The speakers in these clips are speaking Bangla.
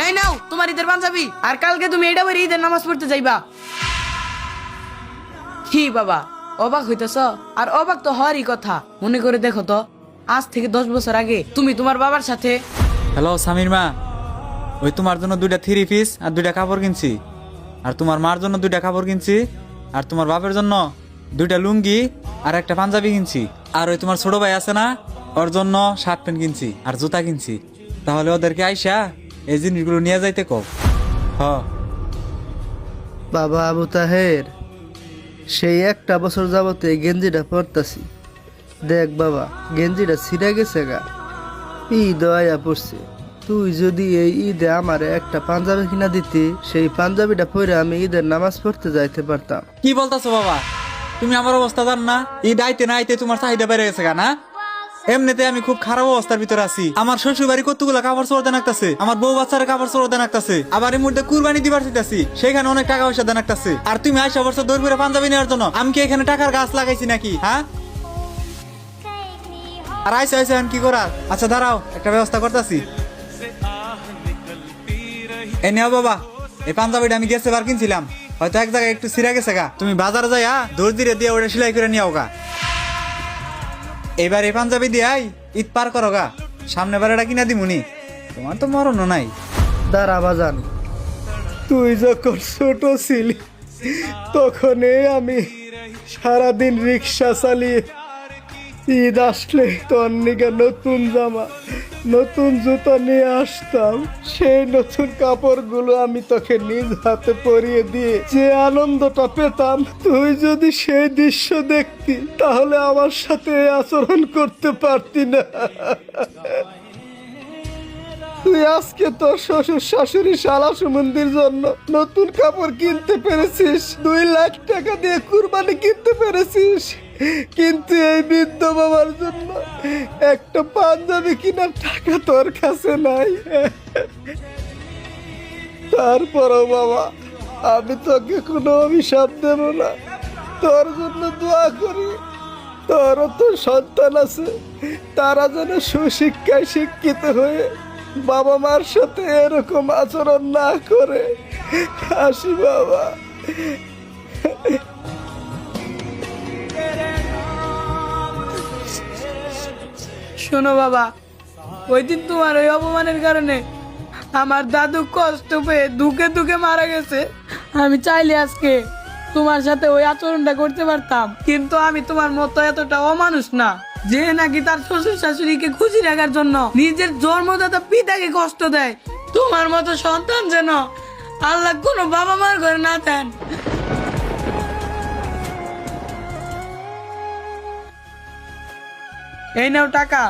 এই নাও তোমার ঈদের পাঞ্জাবি, আর কালকে তুমি এটা পরে ঈদের নামাজ পড়তে যাইবা। কি বাবা অবাক হইতেছ? আর অবাক তো হওয়ারই কথা। মনে করে দেখো তো, আজ থেকে 10 বছর আগে তুমি তোমার বাবার সাথে। হ্যালো সামির মা, ওই তোমার জন্য 2টা থ্রি পিস আর 2টা কাপড় কিনছি, আর তোমার মার জন্য 2টা কাপড় কিনছি, আর তোমার বাপের জন্য 2টা লুঙ্গি আর একটা পাঞ্জাবি কিনছি, আর ওই তোমার ছোট ভাই আছে না, ওর জন্য শার্ট প্যান্ট কিনছি আর জুতা কিনছি। তাহলে ওদেরকে আইসা এই জিনিসগুলো নিয়ে যাইতে কও। হ বাবা আবু তাহের, সেই একটা বছর যাবতে এই গেঞ্জিটা পরতাছি। দেখ বাবা, গেঞ্জিটা ছিঁড়ে গেছে গা, ঈদ আয়া পড়ছে। তুই যদি এই ঈদে আমারে একটা পাঞ্জাবি কিনা দিতি, সেই পাঞ্জাবিটা পরে আমি ঈদের নামাজ পড়তে যাইতে পারতাম। কি বলতাছো বাবা? তুমি আমার অবস্থা জান না? ঈদ আইতে না আইতে তোমার চাহিদা বেড়ে গেছে গা না? এমনিতে আমি খুব খারাপ অবস্থার ভিতরে আছি। আমার শ্বশুর বাড়ি কতগুলো কাপড় চোপড় দেন লাগতেছে, আমার বউ বাচ্চারা কাপড় চোপড় দেন লাগতেছে, আবার এই মুহূর্তে কুরবানি দিবার চাইতাছি, সেখানে অনেক টাকা পয়সা দেন লাগতেছে। আর তুমি আইসা বছর দৌড় করে পাঞ্জাবি নেওয়ার জন্য? আমি কি এখানে টাকার গাছ লাগাইছি নাকি? হ্যাঁ, আর আইসা আইসা এখন কি করার? আচ্ছা দাঁড়াও, একটা ব্যবস্থা করতেছি। এ নেও বাবা, এই পাঞ্জাবিটা আমি গেছে বার কিনছিলাম, হয়তো এক জায়গায় একটু ছিঁড়ে গেছে গা। তুমি বাজারে যাই দর্জিরে দিয়ে ওটা সেলাই করে নিও গা। এবার এই পাঞ্জাবি দিয়াই ঈদ পার করো গা, সামনে বার এটা কিনা দিমুনি, তোমার তো মরণও নাই। দাঁড়া বাজান, তুই যখন ছোট ছিলি তখনই আমি সারাদিন রিক্সা চালিয়ে ঈদ আসলে তোর নিকে নতুন জামা নতুন জুতো নিয়ে আসতাম। সেই নতুন কাপড়গুলো আমি তোকে নিজ হাতে পরিয়ে দিয়ে যে আনন্দটা পেতাম, তুই যদি সেই দৃশ্য দেখতি তাহলে আমার সাথে এই আচরণ করতে পারতি না। তুই আজকে তোর শ্বশুর শাশুড়ি শালা সুমন্দির জন্য নতুন কাপড় কিনতে পেরেছিস, 2 লাখ টাকা দিয়ে কুরবানি কিনতে পেরেছিস, কিন্তু এই বৃদ্ধ বাবার জন্য একটা পাঞ্জাবি কেনার টাকা তোর কাছে নাই। তারপরও বাবা, আমি তোকে কোনো অভিশাপ দেব না, তোর জন্য দোয়া করি তোরও তো সন্তান আছে, তারা যেন সুশিক্ষায় শিক্ষিত হয়ে বাবা মার সাথে এরকম আচরণ না করে। আসি বাবা। শোনো বাবা, ওই দিন তোমার ওই অপমানের কারণে আমার দাদু কষ্ট পেয়ে দুঃখে দুঃখে মারা গেছে। আমি চাইলে আজকে তোমার সাথে ওই আচরণটা করতে পারতাম, কিন্তু আমি তোমার মতো এতটা অমানুষ না যে নাকি তার শ্বশুর শাশুড়িকে খুশি রাখার জন্য নিজের জন্মদাতা পিতাকে কষ্ট দেয়। তোমার মতো সন্তান যেন আল্লাহ কোনো বাবা মার ঘরে না দেন। এই নাও টাকা,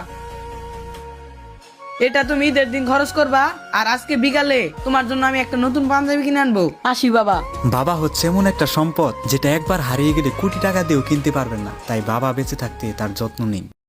এটা তুমি ঈদের দিন খরচ করবা, আর আজকে বিকালে তোমার জন্য আমি একটা নতুন পাঞ্জাবি কিনে আনবো। আসি বাবা। বাবা হচ্ছে এমন একটা সম্পদ যেটা একবার হারিয়ে গেলে কোটি টাকা দিয়েও কিনতে পারবেন না, তাই বাবা বেঁচে থাকতে তার যত্ন নিন।